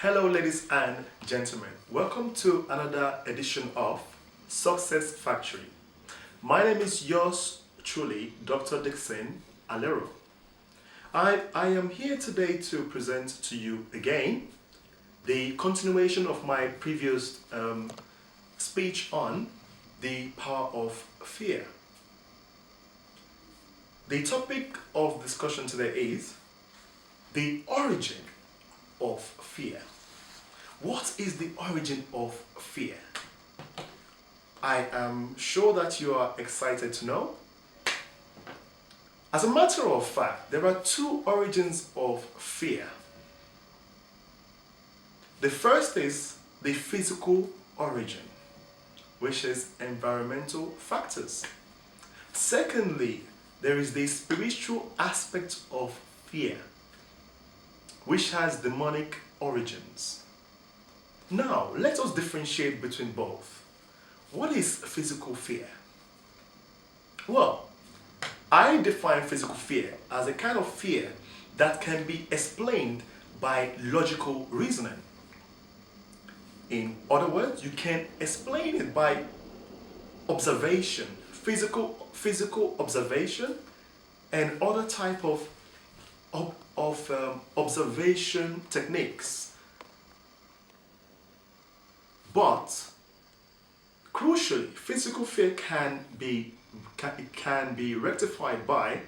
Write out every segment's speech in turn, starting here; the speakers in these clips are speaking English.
Hello, ladies and gentlemen. Welcome to another edition of Success Factory. My name is yours truly, Dr. Dixon Alero. I am here today to present to you again the continuation of my previous speech on the power of fear. The topic of discussion today is the origin of fear. What is the origin of fear? I am sure that you are excited to know. As a matter of fact, there are two origins of fear. The first is the physical origin, which is environmental factors. Secondly, there is the spiritual aspect of fear, which has demonic origins. Now, let us differentiate between both. What is physical fear? Well, I define physical fear as a kind of fear that can be explained by logical reasoning. In other words, you can explain it by observation, physical observation, and other type of observation techniques. But crucially, physical fear can be rectified by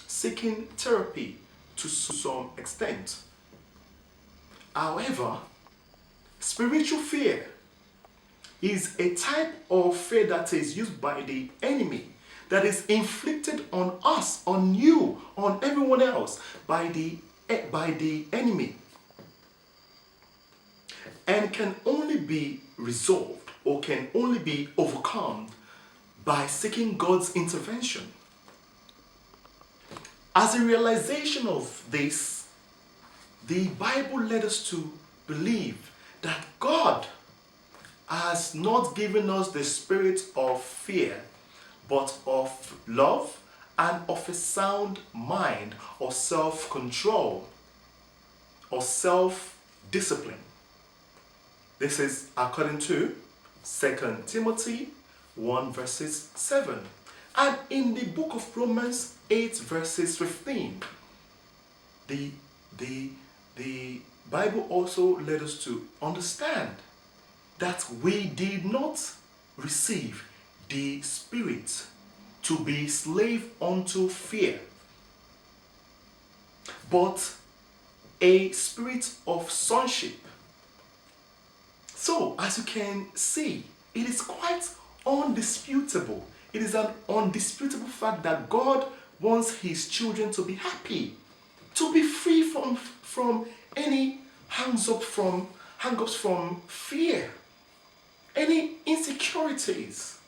seeking therapy to some extent. However, spiritual fear is a type of fear that is used by the enemy, that is inflicted on us, on you, on everyone else by the enemy, and can only be resolved or can only be overcome by seeking God's intervention. As a realization of this, the Bible led us to believe that God has not given us the spirit of fear, but of love and of a sound mind, or self-control, or self-discipline. This is according to 2 Timothy 1 verses 7. And in the book of Romans 8 verses 15, the Bible also led us to understand that we did not receive the spirit to be slave unto fear, but a spirit of sonship. So, as you can see, it is quite undisputable. It is an undisputable fact that God wants His children to be happy, to be free from any hang-ups from fear, any insecurities.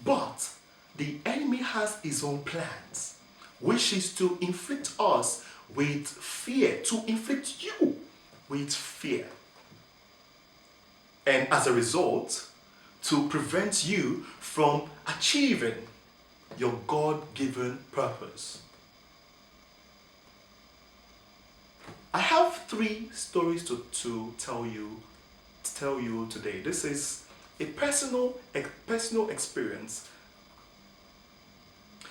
But the enemy has his own plans, which is to inflict us with fear, to inflict you with fear. And as a result, to prevent you from achieving your God-given purpose. I have 3 stories to tell you today. This is a personal experience.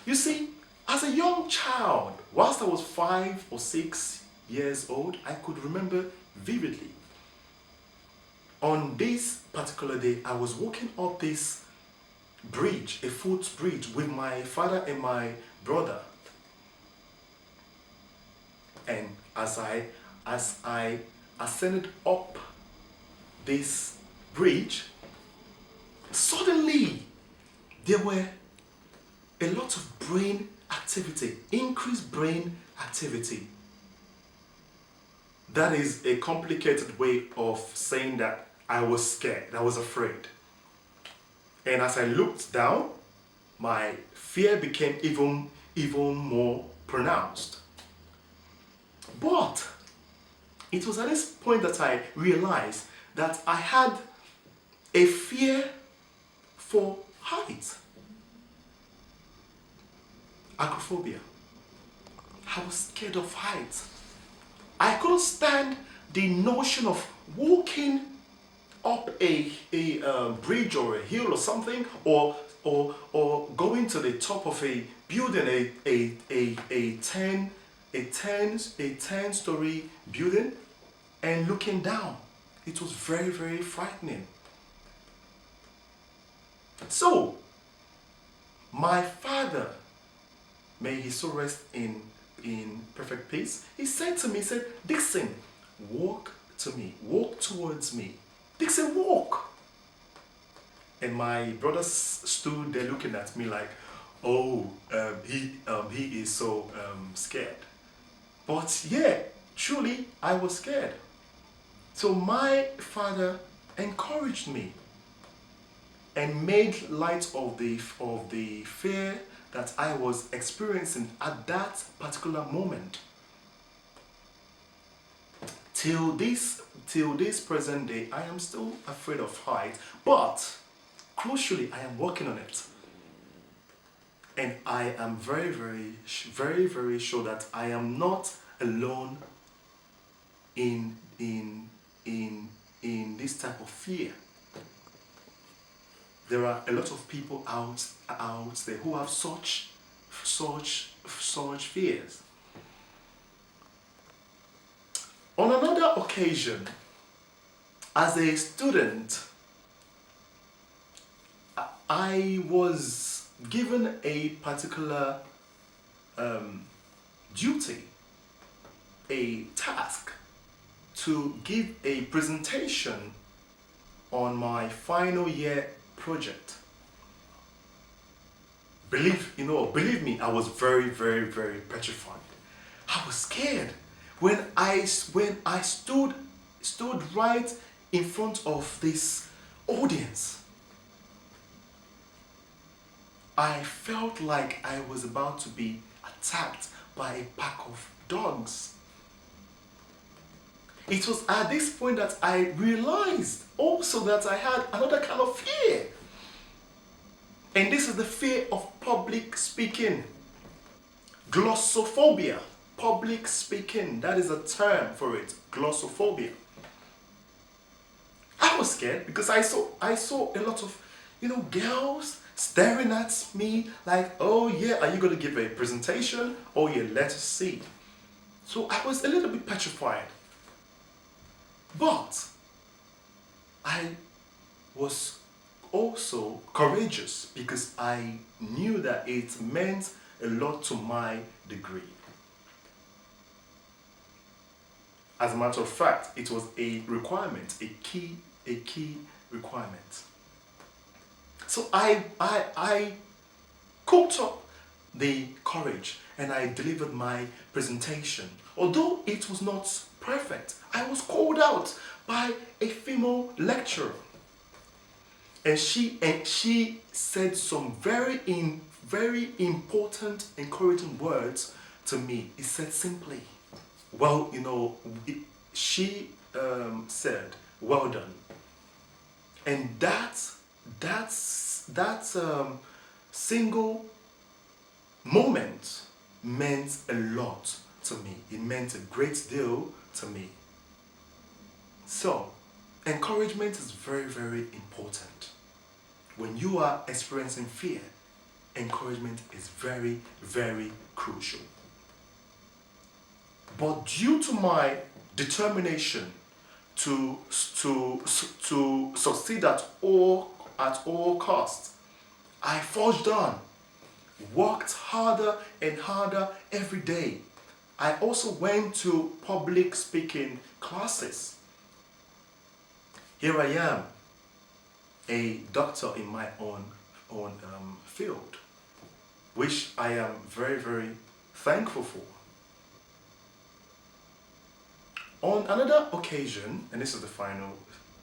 You see, as a young child, whilst I was 5 or 6 years old, I could remember vividly. On this particular day, I was walking up this bridge, a footbridge, with my father and my brother. And as I ascended up this bridge, suddenly there were a lot of brain activity, increased brain activity. That is a complicated way of saying that I was scared, I was afraid. And as I looked down, my fear became even more pronounced. But it was at this point that I realized that I had a fear for height. Acrophobia. I was scared of heights. I couldn't stand the notion of walking up a bridge or a hill or something, or going to the top of a building, a 10 story building, and looking down. It was very, very frightening. So, my father, may his soul rest in perfect peace, he said to me, he said, Dixon, walk to me, walk towards me. Dixon, walk. And my brothers stood there looking at me like, oh, he is so scared. But yeah, truly, I was scared. So my father encouraged me and made light of the fear that I was experiencing at that particular moment. Till this present day, I am still afraid of height, but crucially, I am working on it. And I am very, very, very, very sure that I am not alone in this type of fear. There are a lot of people out there who have such fears. On another occasion, as a student, I was given a particular duty, a task, to give a presentation on my final year project. Believe me, I was very, very, very petrified. I was scared when I stood right in front of this audience. I felt like I was about to be attacked by a pack of dogs. It was at this point that I realized also that I had another kind of fear. And this is the fear of public speaking. Glossophobia. Public speaking. That is a term for it. Glossophobia. I was scared because I saw a lot of, girls staring at me like, oh yeah, are you going to give a presentation? Oh yeah, let us see. So I was a little bit petrified. But I was also courageous because I knew that it meant a lot to my degree. As a matter of fact, it was a requirement, a key requirement. So I cooked up the courage and I delivered my presentation. Although it was not perfect, I was called out by a female lecturer. And she said some very important, encouraging words to me. It said simply, well, she said, well done. And that single moment meant a lot to me. It meant a great deal to me. So, encouragement is very, very important. When you are experiencing fear, encouragement is very, very crucial. But due to my determination to succeed at all costs, I forged on, worked harder and harder every day. I also went to public speaking classes. Here I am, a doctor in my own field, which I am very, very thankful for. On another occasion, and this is the final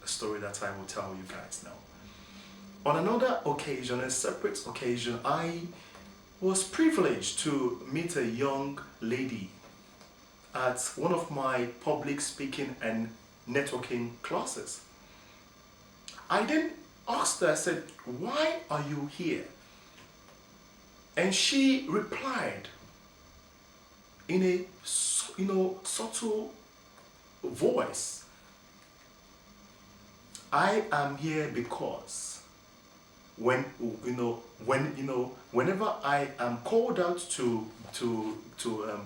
story that I will tell you guys now. On another occasion, a separate occasion, I was privileged to meet a young lady at one of my public speaking and networking classes. I then asked her, I said, why are you here? And she replied in a subtle voice. I am here because whenever I am called out to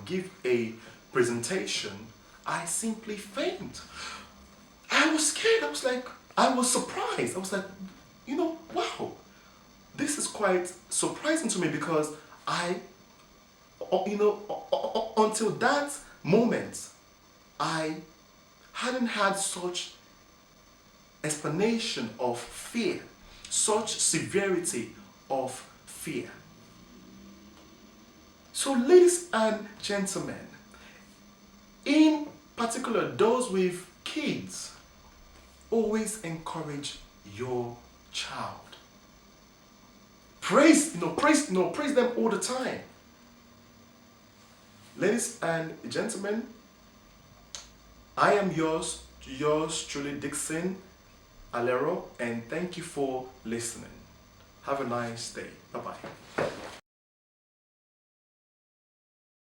give a presentation, I simply faint. I was scared. I was surprised. I was like, wow, this is quite surprising to me because until that moment, I hadn't had such explanation of fear, such severity of fear. So, ladies and gentlemen, in particular, those with kids, always encourage your child. Praise them all the time. Ladies and gentlemen, I am yours truly, Dixon Alero, and thank you for listening. Have a nice day. Bye-bye.